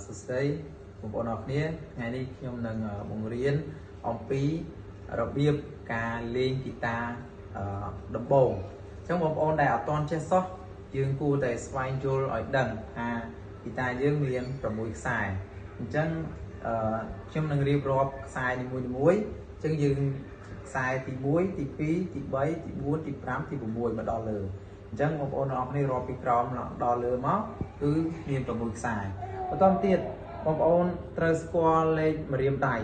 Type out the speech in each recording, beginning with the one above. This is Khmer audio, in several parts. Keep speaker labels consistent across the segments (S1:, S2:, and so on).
S1: សួស្តីបងប្អូនអរគ្នាថ្ងៃនេះខ្ញុំនឹងបង្រៀនអំពីរបៀបការលេងហ្គីតាដំបូងអញ្ចឹងបងប្អូនដែលអត់ទាន់ចេះសោះយើងគួរតែស្វែងយល់ឲ្យដឹងថាហ្គីតាយើងមាន6ខ្សែអញ្ចឹងខ្ញុំនឹងរៀបរាប់ខ្សែនីមួយៗអញ្ចឹងយើងខ្សែទី1ទី2ទី3ទី4ទី5ទី6មកដល់លើអញ្ចឹងបងប្អូនអរគ្នារាប់ពីក្រោមដល់លើមកគឺមាន6ខ្សែបន្តទៀតបងប្អូនត្រូវស្គាល់លេខម្រាមដៃ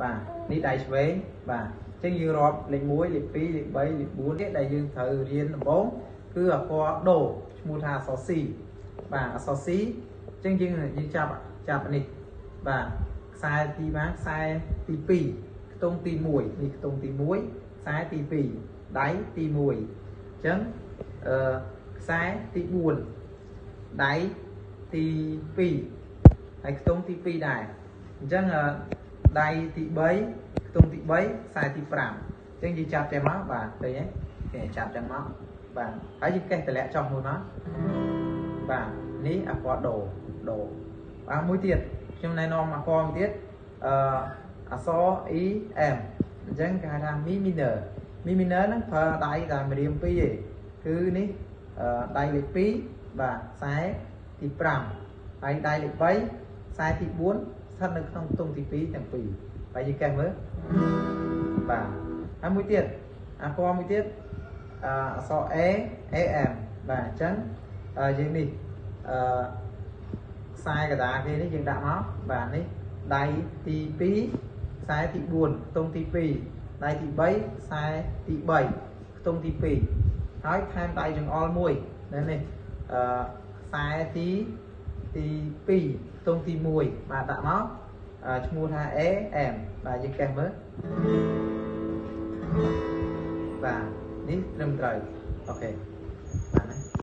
S1: បាទនេះដៃឆ្វេងបាទអញ្ចឹងយើងរាប់លេខ1លេខ2លេខ3លេខ4នេះដែលយើងត្រូវរៀនដំបូងគឺអក្សរដូឈ្មោះថាអក្សរ C បាទអក្សរ C អញ្ចឹងយើងចាប់នេះបាទខ្សែទី2ខ្សែទី2ខ្ទង់ទី1នេះខ្ទង់ទី1ខ្សែទី2ដៃទី1អញ្ចឹងខ្សែទី4ដៃទី2ហើយខ្ទង់ទី2ដែរអញ្ចឹងដៃទី3ខ្ទង់ទី3ខ្សែទី5អញ្ចឹងយើងចាប់ទាំងមកបាទឃើញទេគេចាប់ទាំងមកបាទហើយយើងកេះតម្លាក់ចុះមួយមកបាទនេះអក្សរដូបាទមួយទៀតខ្ញុំណែនាំអក្សរមួយទៀតអក្សរ E M អញ្ចឹងគេហៅថា Mi minor ហ្នឹងប្រើដៃតែម្រាម2ឯងគឺនេះដៃលេខ2បាទខ្សែទី5ហើយដៃលេខ3ខ្សែទី4ស្ថិតនៅក្នុងខ្ទង់ទី2ទាំងពីរហើយយើងកេះមើលបាទហើយមួយទៀតអក្សរមួយទៀតអក្សរ A AM បាទអញ្ចឹងយើងនេះខ្សែកណ្ដាលគេនេះយើងដាក់មកបាទនេះដៃទី2ខ្សែទី4ខ្ទង់ទី2ដៃទី3ខ្សែទី3ខ្ទង់ទី2ហើយថែមដៃចង្អុលមួយនេះខ្សែទី2ខ្ទង់ទី1បាទដាក់មកឈ្មោះថា AM បាទយើងកេះមើលបាទនេះត្រឹមត្រូវអូខេ